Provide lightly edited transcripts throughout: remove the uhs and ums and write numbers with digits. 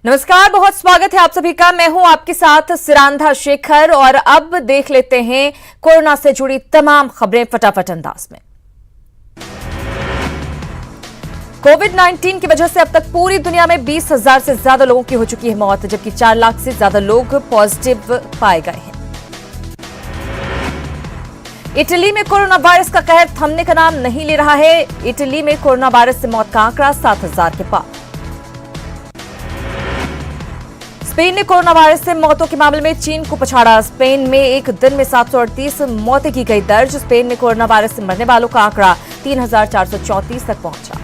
नमस्कार, बहुत स्वागत है आप सभी का। मैं हूं आपके साथ सिरांधा शेखर और अब देख लेते हैं कोरोना से जुड़ी तमाम खबरें फटाफट अंदाज में। कोविड-19 की वजह से अब तक पूरी दुनिया में 20,000 से ज्यादा लोगों की हो चुकी है मौत, जबकि 4 लाख से ज्यादा लोग पॉजिटिव पाए गए हैं। इटली में कोरोना वायरस का कहर थमने का नाम नहीं ले रहा है। इटली में कोरोना वायरस से मौत का आंकड़ा 7,000 के पार। स्पेन ने कोरोना वायरस से मौतों के मामले में चीन को पछाड़ा। स्पेन में एक दिन में 738 मौतें की गई दर्ज। स्पेन में कोरोना वायरस से मरने वालों का आंकड़ा 3,434 तक पहुंचा।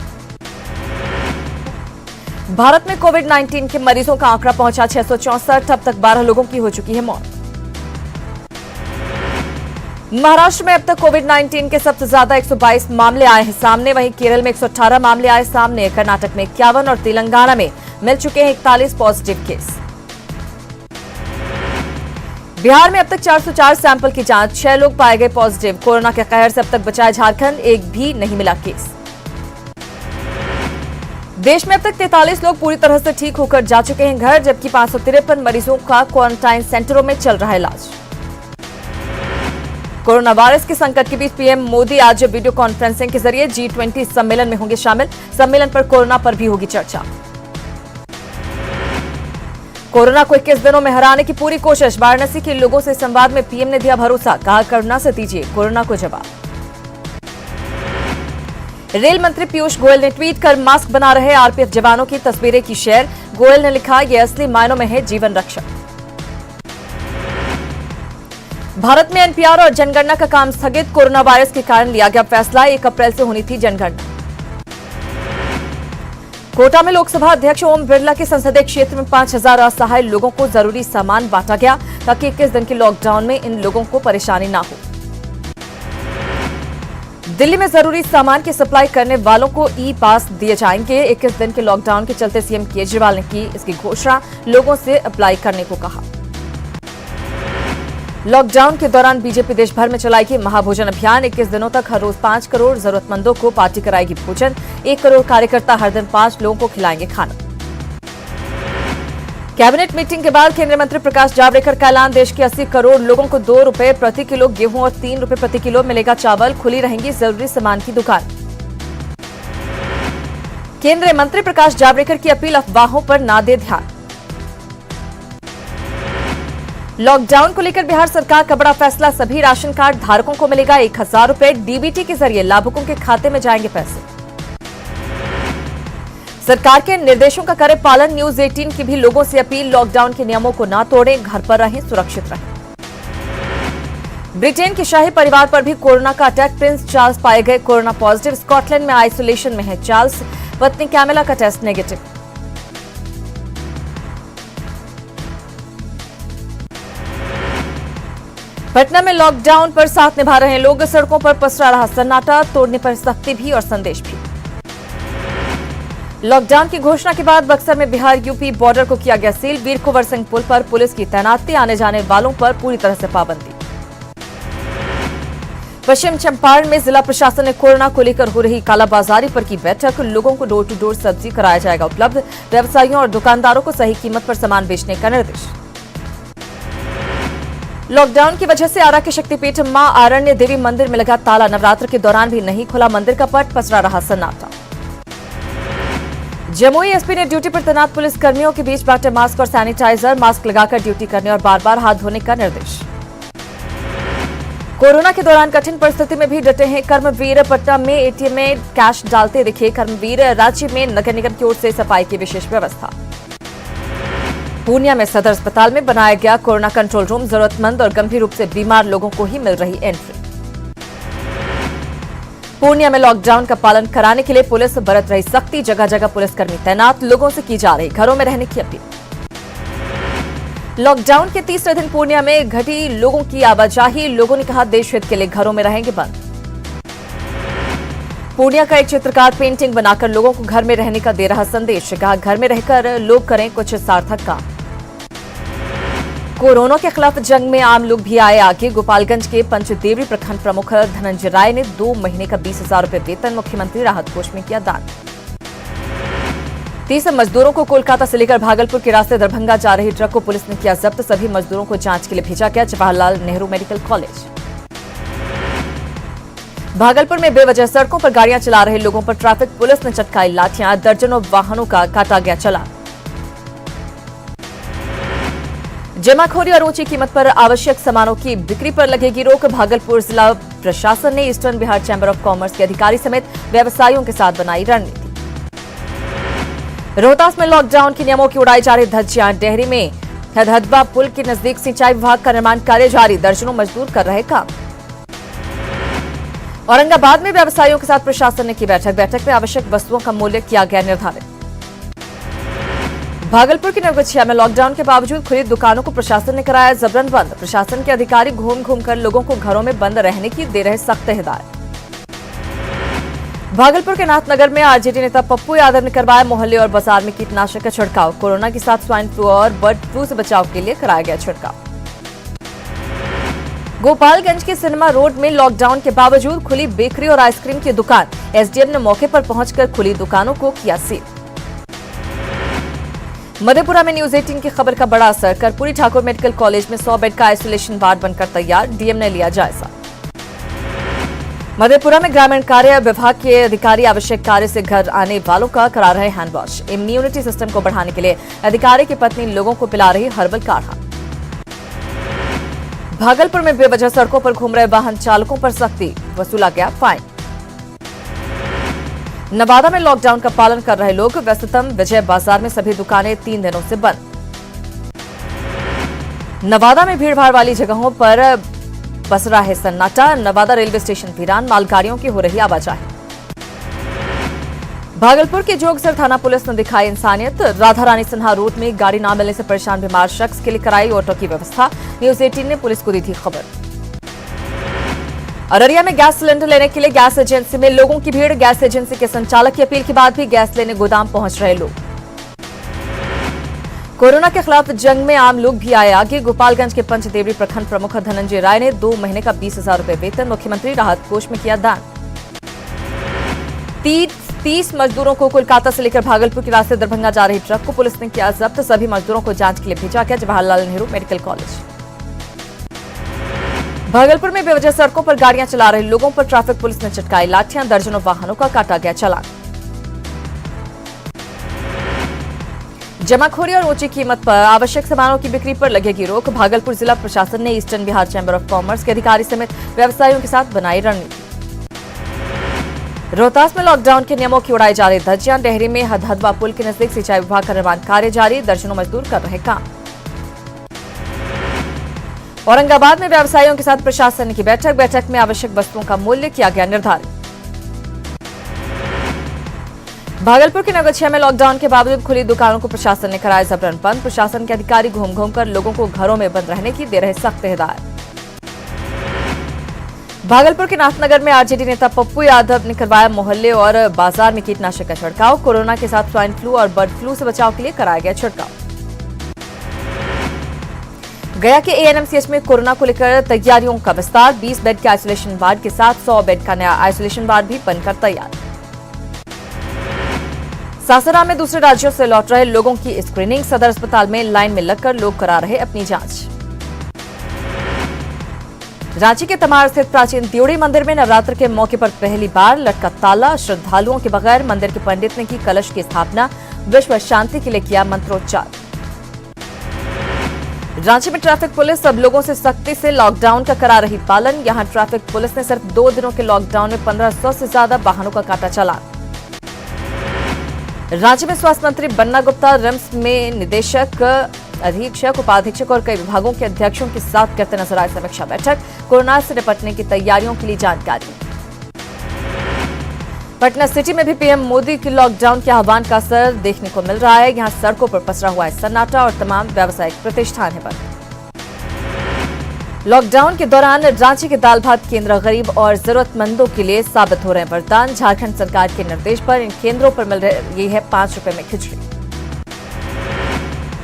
भारत में कोविड-19 के मरीजों का आंकड़ा पहुंचा 664। अब तक 12 लोगों की हो चुकी है मौत। महाराष्ट्र में अब तक कोविड-19 के सबसे ज्यादा 122 मामले आए हैं सामने। वहीं केरल में 118 मामले आए सामने। कर्नाटक में 51 और तेलंगाना में मिल चुके हैं 41 पॉजिटिव केस। बिहार में अब तक 404 सैंपल की जांच, 6 लोग पाए गए पॉजिटिव। कोरोना के कहर से अब तक बचा है झारखंड, एक भी नहीं मिला केस। देश में अब तक 43 लोग पूरी तरह से ठीक होकर जा चुके हैं घर, जबकि 553 मरीजों का क्वारंटाइन सेंटरों में चल रहा है इलाज। कोरोना वायरस के संकट के बीच पीएम मोदी आज वीडियो कॉन्फ्रेंसिंग के जरिए G20 सम्मेलन में होंगे शामिल। सम्मेलन पर कोरोना पर भी होगी चर्चा। कोरोना को 21 दिनों में हराने की पूरी कोशिश। वाराणसी के लोगों से संवाद में पीएम ने दिया भरोसा, कहा करुणा से दीजिए कोरोना को जवाब। रेल मंत्री पीयूष गोयल ने ट्वीट कर मास्क बना रहे आरपीएफ जवानों की तस्वीरें की शेयर। गोयल ने लिखा, यह असली मायनों में है जीवन रक्षक। भारत में एनपीआर और जनगणना का काम स्थगित। कोरोना वायरस के कारण लिया गया फैसला। 1 अप्रैल से होनी थी जनगणना। कोटा में लोकसभा अध्यक्ष ओम बिरला के संसदीय क्षेत्र में 5,000 असहाय लोगों को जरूरी सामान बांटा गया, ताकि 21 दिन के लॉकडाउन में इन लोगों को परेशानी ना हो। दिल्ली में जरूरी सामान की सप्लाई करने वालों को ई पास दिए जाएंगे। 21 दिन के लॉकडाउन के चलते सीएम केजरीवाल ने की इसकी घोषणा, लोगों से अप्लाई करने को कहा। लॉकडाउन के दौरान बीजेपी देश भर में चलाएगी महाभोजन अभियान। 21 दिनों तक हर रोज 5 करोड़ जरूरतमंदों को पार्टी कराएगी भोजन। 1 करोड़ कार्यकर्ता हर दिन 5 लोगों को खिलाएंगे खाना। कैबिनेट मीटिंग के बाद केंद्रीय मंत्री प्रकाश जावड़ेकर का ऐलान, देश के 80 करोड़ लोगों को 2 रुपए प्रति किलो गेहूं और 3 रुपए प्रति किलो मिलेगा चावल। खुली रहेंगी जरूरी सामान की दुकान। केंद्रीय मंत्री प्रकाश जावड़ेकर की अपील, अफवाहों पर ना दे ध्यान। लॉकडाउन को लेकर बिहार सरकार का बड़ा फैसला, सभी राशन कार्ड धारकों को मिलेगा 1,000 रुपए। डीबीटी के जरिए लाभुकों के खाते में जाएंगे पैसे। सरकार के निर्देशों का करे पालन। न्यूज 18 की भी लोगों से अपील, लॉकडाउन के नियमों को ना तोड़ें, घर पर रहें, सुरक्षित रहें। ब्रिटेन के शाही परिवार पर भी कोरोना का अटैक। प्रिंस चार्ल्स पाए गए कोरोना पॉजिटिव। स्कॉटलैंड में आइसोलेशन में है चार्ल्स। पत्नी कैमिला का टेस्ट नेगेटिव। पटना में लॉकडाउन पर साथ निभा रहे लोग। सड़कों पर पसरा रहा सन्नाटा, तोड़ने पर सख्ती भी और संदेश भी। लॉकडाउन की घोषणा के बाद बक्सर में बिहार यूपी बॉर्डर को किया गया सील। वीर कुंवर सिंह पुल पर पुलिस की तैनाती, आने जाने वालों पर पूरी तरह से पाबंदी। पश्चिम चंपारण में जिला प्रशासन ने कोरोना को लेकर हो रही कालाबाजारी पर की बैठक। लोगों को डोर टू डोर सब्जी कराया जाएगा उपलब्ध। व्यवसायियों और दुकानदारों को सही कीमत पर सामान बेचने का निर्देश। लॉकडाउन की वजह से आरा के शक्तिपीठ मां आरण्य देवी मंदिर में लगा ताला। नवरात्र के दौरान भी नहीं खुला मंदिर का पट, पसरा रहा सन्नाटा। जमुई एसपी ने ड्यूटी पर तैनात पुलिस कर्मियों के बीच बांटे मास्क और सैनिटाइजर। मास्क लगाकर ड्यूटी करने और बार बार हाथ धोने का निर्देश। कोरोना के दौरान कठिन परिस्थिति में भी डटे हैं कर्मवीर। पटना में एटीएम में कैश डालते दिखे कर्मवीर। राज्य में नगर निगम की ओर से सफाई की विशेष व्यवस्था। पूर्णिया में सदर अस्पताल में बनाया गया कोरोना कंट्रोल रूम। जरूरतमंद और गंभीर रूप से बीमार लोगों को ही मिल रही एंट्री। पूर्णिया में लॉकडाउन का पालन कराने के लिए पुलिस बरत रही सख्ती। जगह जगह पुलिसकर्मी तैनात। लोगों से की जा रही घरों में रहने की अपील। लॉकडाउन के तीसरे दिन पूर्णिया में घटी लोगों की आवाजाही। लोगों ने कहा देश हित के लिए घरों में रहेंगे बंद। पूर्णिया का एक चित्रकार पेंटिंग बनाकर लोगों को घर में रहने का दे रहा संदेश। कहा घर में रहकर लोग करें कुछ सार्थक काम। कोरोना के खिलाफ जंग में आम लोग भी आए आगे। गोपालगंज के पंचदेवरी प्रखंड प्रमुख धनंजय राय ने 2 महीने का 20,000 रुपए वेतन मुख्यमंत्री राहत कोष में किया दान। 30 मजदूरों को कोलकाता से लेकर भागलपुर के रास्ते दरभंगा जा रही ट्रक को पुलिस ने किया जब्त। सभी मजदूरों को जांच के लिए भेजा गया जवाहरलाल नेहरू मेडिकल कॉलेज। भागलपुर में बेवजह सड़कों पर गाड़ियां चला रहे लोगों पर ट्रैफिक पुलिस ने चटकाई लाठियां, दर्जनों वाहनों का काटा गया चालान। जमाखोरी और ऊंची कीमत पर आवश्यक सामानों की बिक्री पर लगेगी रोक। भागलपुर जिला प्रशासन ने eastern Bihar chamber of commerce के अधिकारी समेत व्यवसायियों के साथ बनाई रणनीति। रोहतास में लॉकडाउन के नियमों की उड़ाई जा रही धज्जियां। डेहरी में हदहदवा पुल के नजदीक सिंचाई विभाग का निर्माण कार्य जारी, दर्जनों मजदूर कर रहे काम। औरंगाबाद में व्यवसायियों के साथ प्रशासन ने की बैठक में आवश्यक वस्तुओं का मूल्य किया गया निर्धारित। भागलपुर के नवगछिया में लॉकडाउन के बावजूद खुली दुकानों को प्रशासन ने कराया जबरन बंद। प्रशासन के अधिकारी घूम घूम कर लोगों को घरों में बंद रहने की दे रहे सख्त हिदायत। भागलपुर के नाथनगर में आरजेडी नेता पप्पू यादव ने करवाया मोहल्ले और बाजार में कीटनाशक का छिड़काव। कोरोना के साथ स्वाइन फ्लू और बर्ड फ्लू से बचाव के लिए कराया गया छिड़काव। गोपालगंज के सिनेमा रोड में लॉकडाउन के बावजूद खुली बेकरी और आइसक्रीम की दुकान। एसडीएम ने मौके पर पहुंचकर खुली दुकानों को किया सील। मधेपुरा में न्यूज 18 की खबर का बड़ा असर। कर्पूरी ठाकुर मेडिकल कॉलेज में 100 बेड का आइसोलेशन वार्ड बनकर तैयार, डीएम ने लिया जायजा। मधेपुरा में ग्रामीण कार्य विभाग के अधिकारी आवश्यक कार्य से घर आने वालों का करा रहे हैंड वॉश। इम्यूनिटी सिस्टम को बढ़ाने के लिए अधिकारी की पत्नी लोगों को पिला रही हर्बल काढ़ा। भागलपुर में बेवजह सड़कों पर घूम रहे वाहन चालकों पर सख्ती, वसूला गया फाइन। नवादा में लॉकडाउन का पालन कर रहे लोग। व्यस्ततम विजय बाजार में सभी दुकानें 3 दिनों से बंद। नवादा में भीड़भाड़ वाली जगहों पर बस रहा है सन्नाटा। नवादा रेलवे स्टेशन वीरान, मालगाड़ियों की हो रही आवाजाही। भागलपुर के जोगसर थाना पुलिस ने दिखाई इंसानियत। राधा रानी सिन्हा रूट में गाड़ी न मिलने से परेशान बीमार शख्स के लिए कराई ऑटो की व्यवस्था। न्यूज 18 ने पुलिस को दी थी खबर। अररिया में गैस सिलेंडर लेने के लिए गैस एजेंसी में लोगों की भीड़। गैस एजेंसी के संचालक की अपील के बाद भी गैस लेने गोदाम पहुंच रहे लोग। कोरोना के खिलाफ जंग में आम लोग भी आए आगे। गोपालगंज के पंचदेवरी प्रखंड प्रमुख धनंजय राय ने 2 महीने का 20,000 रुपए वेतन मुख्यमंत्री राहत कोष में किया दान। 30 मजदूरों को कोलकाता से लेकर भागलपुर के रास्ते दरभंगा जा रही ट्रक को पुलिस ने किया जब्त। सभी मजदूरों को जांच के लिए भेजा गया जवाहरलाल नेहरू मेडिकल कॉलेज। भागलपुर में बेवजह सड़कों पर गाड़ियां चला रहे लोगों पर ट्रैफिक पुलिस ने चटकाई लाठियां, दर्जनों वाहनों का काटा गया चालान। जमाखोरी और ऊंची कीमत पर आवश्यक सामानों की बिक्री पर लगेगी रोक। भागलपुर जिला प्रशासन ने eastern Bihar chamber of commerce के अधिकारी समेत व्यवसायियों के साथ बनाई रणनीति। रोहतास में लॉकडाउन के नियमों की उड़ाई जा रही धज्जियां। डेहरी में हदहदवा पुल के नजदीक सिंचाई विभाग का निर्माण कार्य जारी, दर्जनों मजदूर कर रहे काम। औरंगाबाद में व्यवसायियों के साथ प्रशासन की बैठक में आवश्यक वस्तुओं का मूल्य किया गया निर्धारित। भागलपुर के नवगछिया में लॉकडाउन के बावजूद खुली दुकानों को प्रशासन ने कराया जबरन बंद। प्रशासन के अधिकारी घूम घूम कर लोगों को घरों में बंद रहने की दे रहे सख्त हिदायत। भागलपुर के नाथनगर में आरजेडी नेता पप्पू यादव ने करवाया मोहल्ले और बाजार में कीटनाशक का छिड़काव। कोरोना के साथ स्वाइन फ्लू और बर्ड फ्लू से बचाव के लिए कराया गया छिड़काव। गया के एएनएमसीएच में कोरोना को लेकर तैयारियों का विस्तार। 20 बेड के आइसोलेशन वार्ड के साथ 100 बेड का नया आइसोलेशन वार्ड भी बनकर तैयार। सासाराम में दूसरे राज्यों से लौट रहे लोगों की स्क्रीनिंग। सदर अस्पताल में लाइन में लगकर लोग करा रहे अपनी जांच। रांची के तमाड़ स्थित प्राचीन त्योड़ी मंदिर में नवरात्र के मौके पर पहली बार लटका ताला। श्रद्धालुओं के बगैर मंदिर के पंडित ने की कलश की स्थापना। विश्व शांति के लिए किया मंत्रोच्चार। रांची में ट्रैफिक पुलिस सब लोगों से सख्ती से लॉकडाउन का करा रही पालन। यहां ट्रैफिक पुलिस ने सिर्फ 2 दिनों के लॉकडाउन में 1500 से ज्यादा वाहनों का काटा चालान। राज्य में स्वास्थ्य मंत्री बन्ना गुप्ता रिम्स में निदेशक, अधीक्षक, उपाधीक्षक और कई विभागों के अध्यक्षों के साथ करते नजर आए समीक्षा बैठक। कोरोना से निपटने की तैयारियों के लिए जानकारी। पटना सिटी में भी पीएम मोदी के लॉकडाउन के आह्वान का असर देखने को मिल रहा है। यहां सड़कों पर पसरा हुआ है सन्नाटा और तमाम व्यावसायिक प्रतिष्ठान है बंद। लॉकडाउन के दौरान रांची के दाल भात केंद्र गरीब और जरूरतमंदों के लिए साबित हो रहे हैं वरदान। झारखंड सरकार के निर्देश पर इन केंद्रों पर मिल रही है 5 रुपए में खिचड़ी।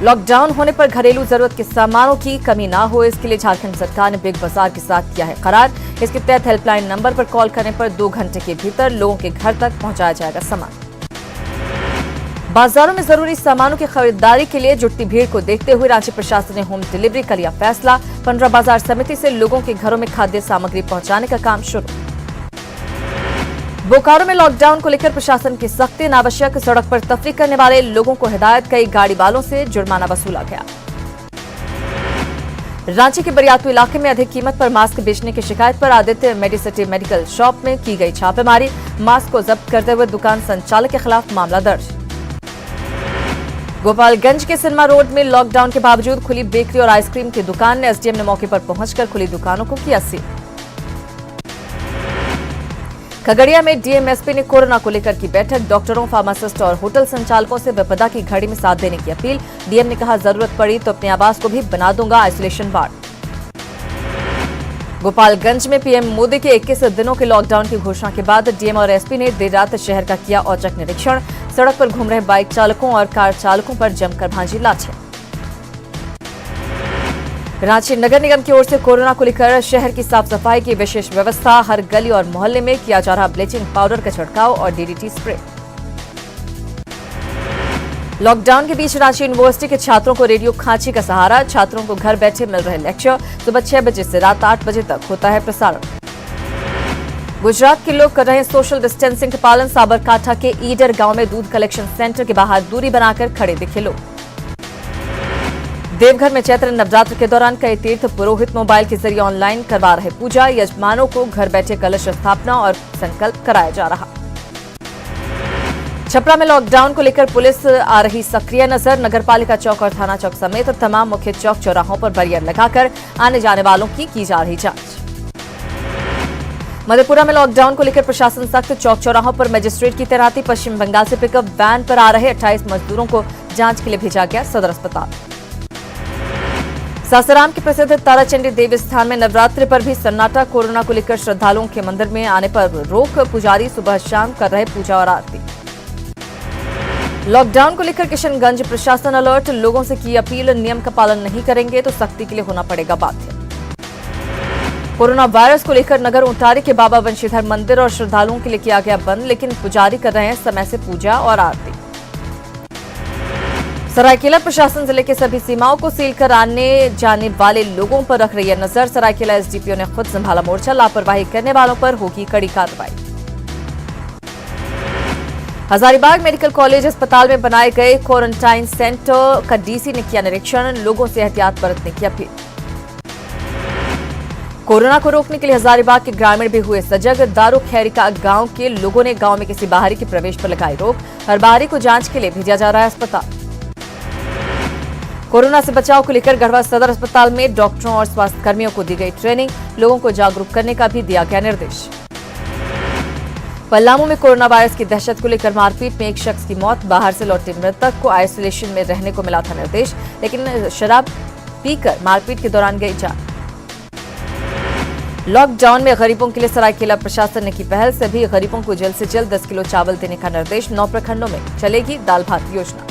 लॉकडाउन होने पर घरेलू जरूरत के सामानों की कमी ना हो, इसके लिए झारखंड सरकार ने बिग बाजार के साथ किया है करार। इसके तहत हेल्पलाइन नंबर पर कॉल करने पर 2 घंटे के भीतर लोगों के घर तक पहुंचाया जाएगा सामान। बाजारों में जरूरी सामानों की खरीदारी के लिए जुटती भीड़ को देखते हुए रांची प्रशासन ने होम डिलीवरी का लिया फैसला। 15 बाजार समिति से लोगों के घरों में खाद्य सामग्री पहुंचाने का काम शुरू। बोकारो में लॉकडाउन को लेकर प्रशासन की सख्ती, अनावश्यक सड़क पर तफरीक करने वाले लोगों को हिदायत, कई गाड़ी वालों से जुर्माना वसूला गया। रांची के बरियातू इलाके में अधिक कीमत पर मास्क बेचने की शिकायत पर आदित्य मेडिसिटी मेडिकल शॉप में की गई छापेमारी। मास्क को जब्त करते हुए दुकान संचालक के खिलाफ मामला दर्ज। गोपालगंज के सिनेमा रोड में लॉकडाउन के बावजूद खुली बेकरी और आइसक्रीम की दुकान। एसडीएम ने मौके पर पहुंचकर खुली दुकानों को किया सील। खगड़िया में डीएमएसपी ने कोरोना को लेकर की बैठक। डॉक्टरों, फार्मासिस्ट और होटल संचालकों से विपदा की घड़ी में साथ देने की अपील। डीएम ने कहा, जरूरत पड़ी तो अपने आवास को भी बना दूंगा आइसोलेशन वार्ड। गोपालगंज में पीएम मोदी के 21 दिनों के लॉकडाउन की घोषणा के बाद डीएम और एसपी ने देर रात शहर का किया औचक निरीक्षण। सड़क पर घूम रहे बाइक चालकों और कार चालकों पर जमकर भांजी लाठियां। रांची नगर निगम की ओर से कोरोना को लेकर शहर की साफ सफाई की विशेष व्यवस्था। हर गली और मोहल्ले में किया जा रहा ब्लीचिंग पाउडर का छिड़काव और डीडीटी स्प्रे। लॉकडाउन के बीच रांची यूनिवर्सिटी के छात्रों को रेडियो खांची का सहारा। छात्रों को घर बैठे मिल रहे लेक्चर। सुबह 6 बजे से रात 8 बजे तक होता है प्रसारण। गुजरात के लोग कर रहे हैं सोशल डिस्टेंसिंग का पालन। साबरकांठा के ईडर गांव में दूध कलेक्शन सेंटर के बाहर दूरी बनाकर खड़े दिखे लोग। देवघर में चैत्र नवरात्र के दौरान कई तीर्थ पुरोहित मोबाइल के जरिए ऑनलाइन करवा रहे पूजा। यजमानों को घर बैठे कलश स्थापना और संकल्प कराया जा रहा। छपरा में लॉकडाउन को लेकर पुलिस आ रही सक्रिय नजर। नगरपालिका चौक और थाना चौक समेत तमाम मुख्य चौक चौराहों पर बैरियर लगाकर आने जाने वालों की जा रही जांच। मधेपुरा में लॉकडाउन को लेकर प्रशासन सख्त। चौक चौराहों पर मजिस्ट्रेट की तैनाती। पश्चिम बंगाल से पिकअप वैन पर आ रहे 28 मजदूरों को जांच के लिए भेजा गया सदर अस्पताल। सासाराम के प्रसिद्ध ताराचंडी देवी स्थान में नवरात्रि पर भी सन्नाटा। कोरोना को लेकर श्रद्धालुओं के मंदिर में आने पर रोक। पुजारी सुबह शाम कर रहे पूजा और आरती। लॉकडाउन को लेकर किशनगंज प्रशासन अलर्ट। लोगों से की अपील, नियम का पालन नहीं करेंगे तो सख्ती के लिए होना पड़ेगा बाध्य। कोरोना वायरस को लेकर नगर उंटारी के बाबा वंशीधर मंदिर और श्रद्धालुओं के लिए किया गया बंद, लेकिन पुजारी कर रहे हैं समय से पूजा और आरती। सरायकेला प्रशासन जिले के सभी सीमाओं को सील कर आने जाने वाले लोगों पर रख रही है नजर। सरायकेला एसडीपीओ ने खुद संभाला मोर्चा। लापरवाही करने वालों पर होगी कड़ी कार्रवाई। हजारीबाग मेडिकल कॉलेज अस्पताल में बनाए गए क्वारंटाइन सेंटर का डीसी ने किया निरीक्षण। लोगों से एहतियात बरतने की अपील। कोरोना को रोकने के लिए हजारीबाग के ग्रामीण भी हुए सजग। दारू खैरिका गांव के लोगों ने गांव में किसी बाहरी के प्रवेश पर लगाई रोक। हर बाहरी को जांच के लिए भेजा जा रहा है अस्पताल। कोरोना से बचाव को लेकर गढ़वा सदर अस्पताल में डॉक्टरों और स्वास्थ्य कर्मियों को दी गई ट्रेनिंग। लोगों को जागरूक करने का भी दिया गया निर्देश। पलामू में कोरोना वायरस की दहशत को लेकर मारपीट में एक शख्स की मौत। बाहर से लौटे मृतक को आइसोलेशन में रहने को मिला था निर्देश, लेकिन शराब पीकर मारपीट के दौरान गई जान। लॉकडाउन में गरीबों के लिए सरायकेला प्रशासन ने की पहल। सभी गरीबों को जल्द से जल्द 10 किलो चावल देने का निर्देश। 9 प्रखंडों में चलेगी दाल भात योजना।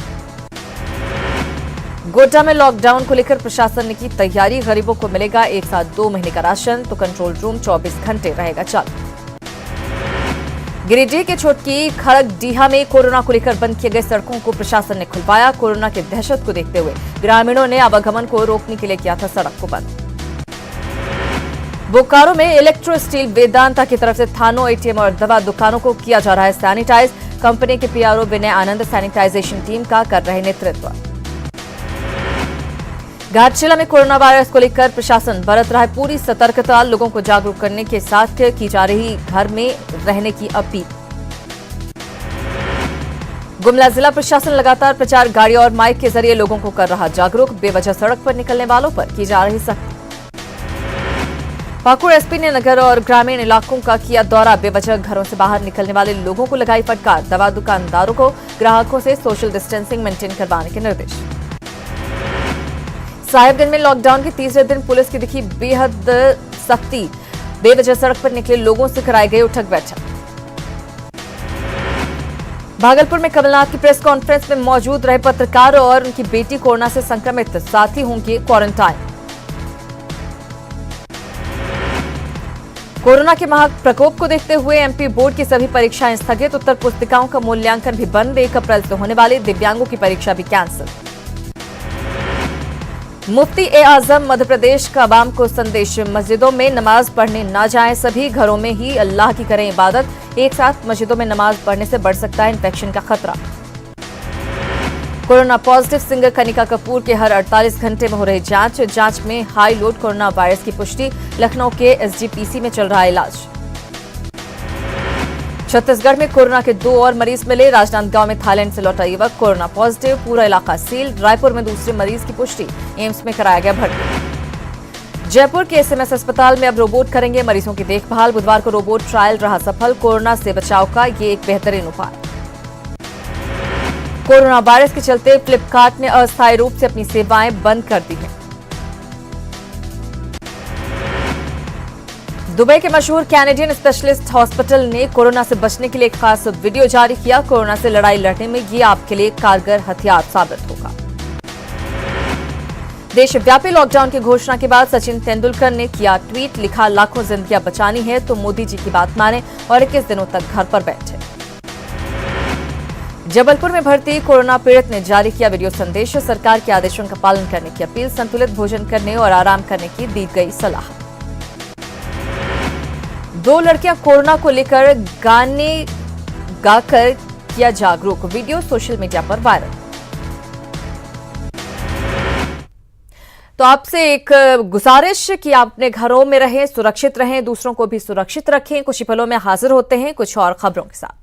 गोड्डा में लॉकडाउन को लेकर प्रशासन ने की तैयारी। गरीबों को मिलेगा एक साथ 2 महीने का राशन, तो कंट्रोल रूम 24 घंटे रहेगा चालू। गिरिडीह के छोटकी खड़गडीहा में कोरोना को लेकर बंद किए गए सड़कों को प्रशासन ने खुलवाया। कोरोना की दहशत को देखते हुए ग्रामीणों ने आवागमन को रोकने के लिए किया था सड़क को बंद। बोकारो में इलेक्ट्रो स्टील वेदांता की तरफ से थानों, एटीएम और दवा दुकानों को किया जा रहा है सैनिटाइज। कंपनी के पीआरओ विनय आनंद सैनिटाइजेशन टीम का कर रहे नेतृत्व। घाटशिला में कोरोना वायरस को लेकर प्रशासन बरत रहा है पूरी सतर्कता। लोगों को जागरूक करने के साथ की जा रही घर में रहने की अपील। गुमला जिला प्रशासन लगातार प्रचार गाड़ी और माइक के जरिए लोगों को कर रहा जागरूक। बेवजह सड़क पर निकलने वालों पर की जा रही सख्ती। पाकुड़ एसपी ने नगर और ग्रामीण इलाकों का किया दौरा। बेवजह घरों से बाहर निकलने वाले लोगों को लगाई फटकार। दवा दुकानदारों को ग्राहकों से सोशल डिस्टेंसिंग मेंटेन करवाने के निर्देश। साहिबगंज में लॉकडाउन के तीसरे दिन पुलिस की दिखी बेहद सख्ती। बेवजह सड़क पर निकले लोगों से कराई गई उठक बैठक। भागलपुर में कमलनाथ की प्रेस कॉन्फ्रेंस में मौजूद रहे पत्रकार और उनकी बेटी कोरोना से संक्रमित, साथ ही होंगे क्वारंटाइन। कोरोना के महाप्रकोप को देखते हुए एमपी बोर्ड की सभी परीक्षाएं स्थगित। उत्तर पुस्तिकाओं का मूल्यांकन भी बंद। 1 अप्रैल से होने वाली दिव्यांगों की परीक्षा भी कैंसिल। मुफ्ती ए आजम मध्य प्रदेश का अवाम को संदेश, मस्जिदों में नमाज पढ़ने न जाएं, सभी घरों में ही अल्लाह की करें इबादत। एक साथ मस्जिदों में नमाज पढ़ने से बढ़ सकता है इन्फेक्शन का खतरा। Corona positive singer Kanika Kapoor के हर 48 घंटे में हो रही जांच में हाई लोड कोरोना वायरस की पुष्टि। लखनऊ के एसजीपीसी में चल रहा है इलाज। छत्तीसगढ़ में कोरोना के 2 और मरीज मिले। राजनांदगांव में थाईलैंड से लौटा युवक कोरोना पॉजिटिव, पूरा इलाका सील। रायपुर में दूसरे मरीज की पुष्टि, एम्स में कराया गया भर्ती। जयपुर के एसएमएस अस्पताल में अब रोबोट करेंगे मरीजों की देखभाल। बुधवार को रोबोट ट्रायल रहा सफल। कोरोना से बचाव का ये एक बेहतरीन उपाय। कोरोना वायरस के चलते फ्लिपकार्ट ने अस्थायी रूप से अपनी सेवाएं बंद कर दी हैं। दुबई के मशहूर कैनेडियन स्पेशलिस्ट हॉस्पिटल ने कोरोना से बचने के लिए एक खास वीडियो जारी किया। कोरोना से लड़ाई लड़ने में ये आपके लिए कारगर हथियार साबित होगा। देशव्यापी लॉकडाउन की घोषणा के बाद सचिन तेंदुलकर ने किया ट्वीट, लिखा लाखों जिंदगियां बचानी है तो मोदी जी की बात माने और 21 दिनों तक घर पर बैठे। जबलपुर में भर्ती कोरोना पीड़ित ने जारी किया वीडियो संदेश, सरकार के आदेशों का पालन करने की अपील। संतुलित भोजन करने और आराम करने की दी गई सलाह। 2 लड़कियां कोरोना को लेकर गाने गाकर किया जागरूक, वीडियो सोशल मीडिया पर वायरल। तो आपसे एक गुजारिश कि आप अपने घरों में रहें, सुरक्षित रहें, दूसरों को भी सुरक्षित रखें। कुछ ही पलों में हाजिर होते हैं कुछ और खबरों के साथ।